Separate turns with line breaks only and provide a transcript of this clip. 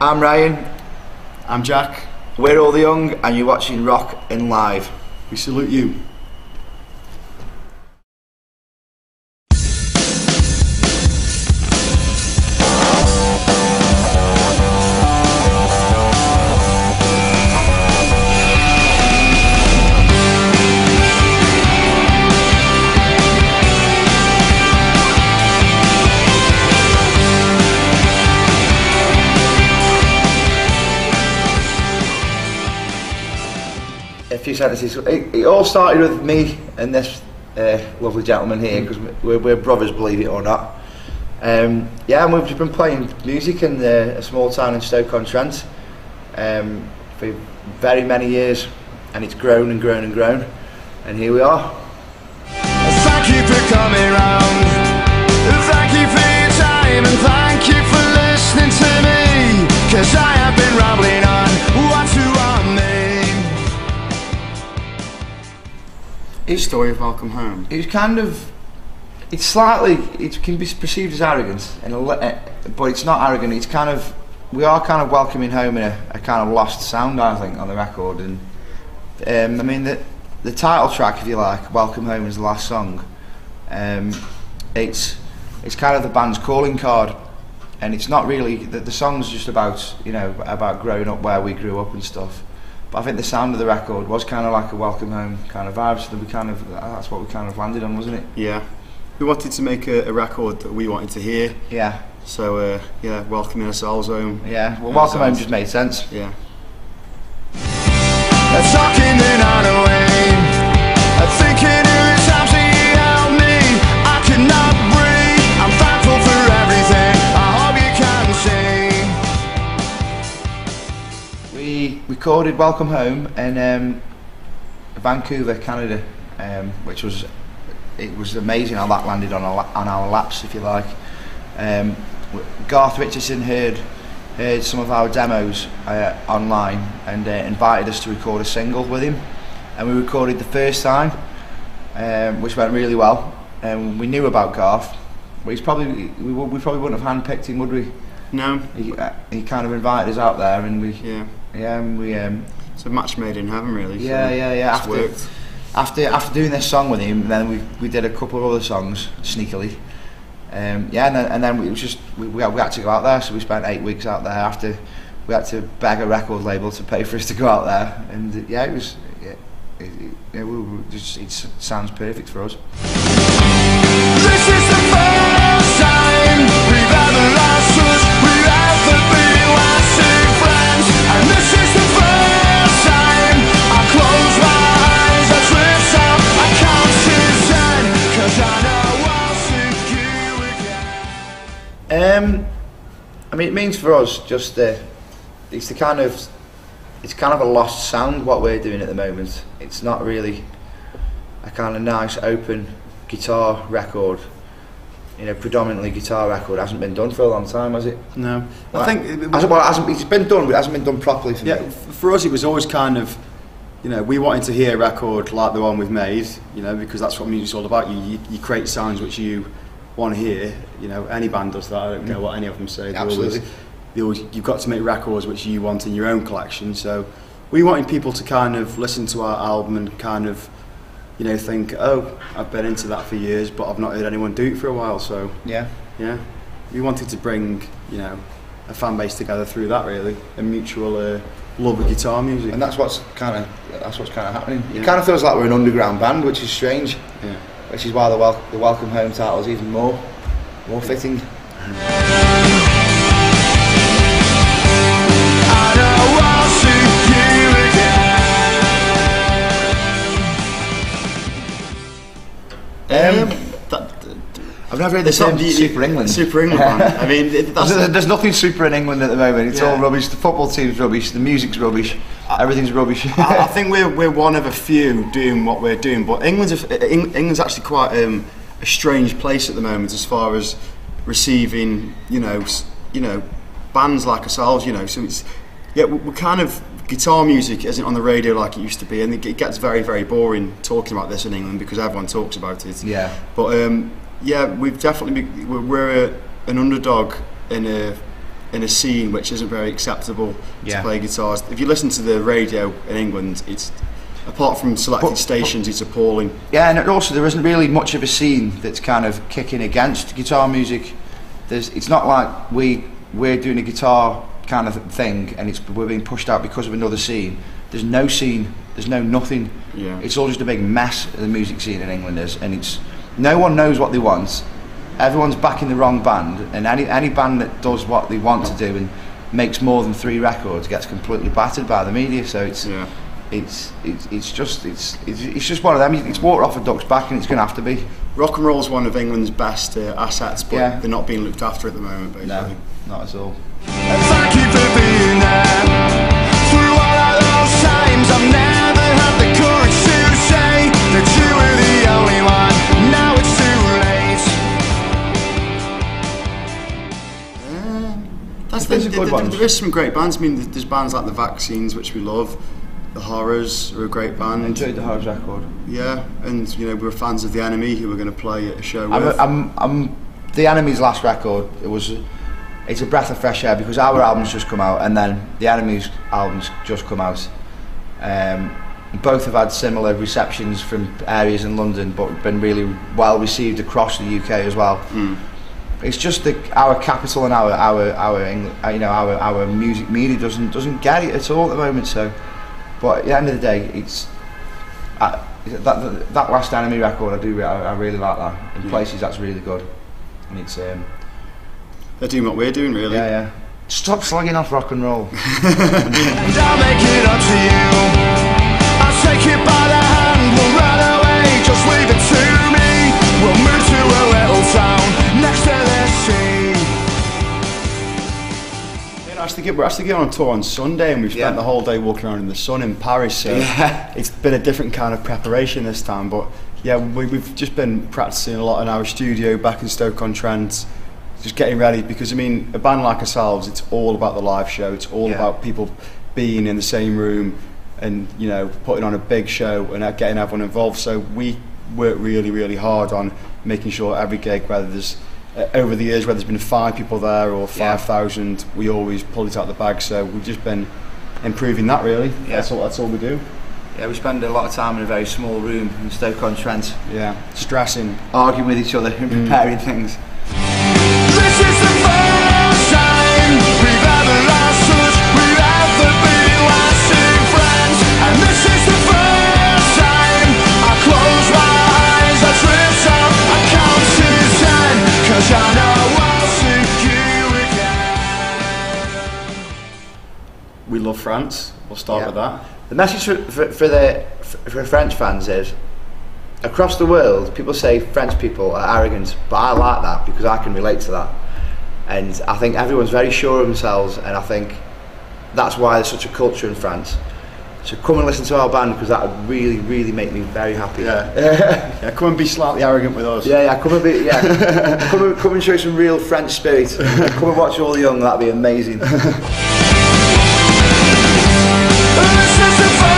I'm Ryan.
I'm Jack.
We're all the young, and you're watching Rock and Live.
We salute you.
A few sentences. It all started with me and this lovely gentleman here, because we're brothers, believe it or not. Yeah, and we've just been playing music in a small town in Stoke-on-Trent for very many years, and it's grown and grown and grown, and here we are.
Thank you for coming round. Thank you for your time, and thank you for listening to me, 'cause I have been rambling on one to one me.
His story of Welcome Home.
It's kind of, it can be perceived as arrogant, but it's not arrogant. It's kind of, we are kind of welcoming home in a kind of lost sound, I think, on the record. And I mean, the title track, if you like, Welcome Home, is the last song. It's kind of the band's calling card, and it's not really, the song's just about, you know, about growing up where we grew up and stuff. But I think the sound of the record was kind of like a welcome home kind of vibe, so that's what we kind of landed on, wasn't it?
Yeah. We wanted to make a record that we wanted to hear.
Yeah.
So, yeah, welcoming ourselves home.
Yeah, well, Welcome Home just made sense.
Yeah.
Talking the night away, thinking of the times that you held me. I cannot breathe, I'm thankful for everything, I hope you can see.
We recorded Welcome Home in Vancouver, Canada, which was amazing how that landed on our laps, if you like. Garth Richardson heard some of our demos online and invited us to record a single with him, and we recorded the first time, which went really well. We knew about Garth, but we probably wouldn't have handpicked him, would we?
No.
He kind of invited us out there, and we
it's a match made in heaven, really.
Yeah.
It's worked.
After doing this song with him, then we did a couple of other songs sneakily. And then we had to go out there, so we spent 8 weeks out there. After we had to beg a record label to pay for us to go out there, and it sounds perfect for us.
This is the first time we've ever lost us, we've ever been lasting friends, and this is the first time I close my eyes, I drift up, I count to 10, 'cause I know I'll see you again.
I mean, it means for us just it's kind of a lost sound what we're doing at the moment. It's not really a kind of nice open guitar record, you know, predominantly guitar record. Hasn't been done for a long time, has it?
No.
Well,
I think
it's been done, but it hasn't been done properly for me.
For us it was always kind of, you know, we wanted to hear a record like the one we've made, you know, because that's what music's all about. You create sounds which you want to hear. You know, any band does that. I don't care what any of them say.
Absolutely.
You've got to make records which you want in your own collection. So we wanted people to kind of listen to our album and kind of, you know, think, oh, I've been into that for years, but I've not heard anyone do it for a while. So yeah, we wanted to bring, you know, a fan base together through that, really, a mutual love of guitar music.
And that's what's kind of happening. Yeah. It kind of feels like we're an underground band, which is strange. Yeah. Which is why the Welcome Home title is even more fitting. I've never heard the term Super England.
Super England band. I mean,
there's nothing super in England at the moment. It's all rubbish. The football team's rubbish. The music's rubbish. Everything's rubbish.
I think we're one of a few doing what we're doing, but England's actually quite a strange place at the moment as far as receiving, you know, bands like ourselves. You know, so it's we're kind of, guitar music isn't on the radio like it used to be, and it gets very, very boring talking about this in England because everyone talks about it.
Yeah.
But yeah, we've definitely we're an underdog in a in a scene which isn't very acceptable
Yeah.
to play guitars. If you listen to the radio in England, it's, apart from selected stations, it's appalling.
Yeah, and also there isn't really much of a scene that's kind of kicking against guitar music. It's not like we're doing a guitar kind of thing and we're being pushed out because of another scene. There's no scene, there's no nothing.
Yeah.
It's all just a big mess, the music scene in England is, and it's no one knows what they want. Everyone's backing the wrong band, and any band that does what they want to do and makes more than 3 records gets completely battered by the media. So it's just one of them. It's water off a duck's back, and it's going to have to be.
Rock and roll is one of England's best assets, but
Yeah.
they're not being looked after at the moment, basically.
No, not at all.
Thank you for being there. Through all of those times, I've never had the courage to say that you were the only one. Now it's too late.
There's a good one.
There is some great bands. I mean, there's bands like the Vaccines, which we love. The Horrors are a great band.
I enjoyed the Horrors record.
Yeah, and you know, we're fans of The Enemy, who we're going to play at a show with.
I'm the Enemy's last record. It's a breath of fresh air because our album's just come out, and then the Enemy's album's just come out. Both have had similar receptions from areas in London, but been really well received across the UK as well. It's just our capital and our music media doesn't get it at all at the moment. So, but at the end of the day, it's that last Enemy record. I really like that. In places, that's really good, and it's.
They're doing what we're doing, really.
Yeah. Stop slagging off rock and roll.
And I'll make it up to you. I'll take you by the hand. We'll run away. Just leave it to me. We'll move to a little town next to the sea.
We're actually going on tour on Sunday, and we've spent the whole day walking around in the sun in Paris. So it's been a different kind of preparation this time. But yeah, we've just been practicing a lot in our studio back in Stoke-on-Trent. Just getting ready, because I mean, a band like ourselves, it's all about the live show. It's all about people being in the same room and, you know, putting on a big show and getting everyone involved. So we work really, really hard on making sure every gig, whether there's over the years, whether there's been 5 people there or 5,000, we always pull it out of the bag. So we've just been improving that, really. That's all we do.
Yeah, we spend a lot of time in a very small room in Stoke-on-Trent.
Yeah, stressing,
arguing with each other and preparing things.
This is the first time we've ever lost touch. We've ever been lasting friends, and this is the first time I close my eyes, I drift up, I count to 10, 'cause I know I'll see you again.
We love France. We'll start with that.
The message for French fans is, across the world, people say French people are arrogant, but I like that because I can relate to that. And I think everyone's very sure of themselves, and I think that's why there's such a culture in France. So come and listen to our band, because that would really, really make me very happy.
Yeah, come and be slightly arrogant with us.
Come and be, come and show some real French spirit. Come and watch All the Young, that'd be amazing.
This is the first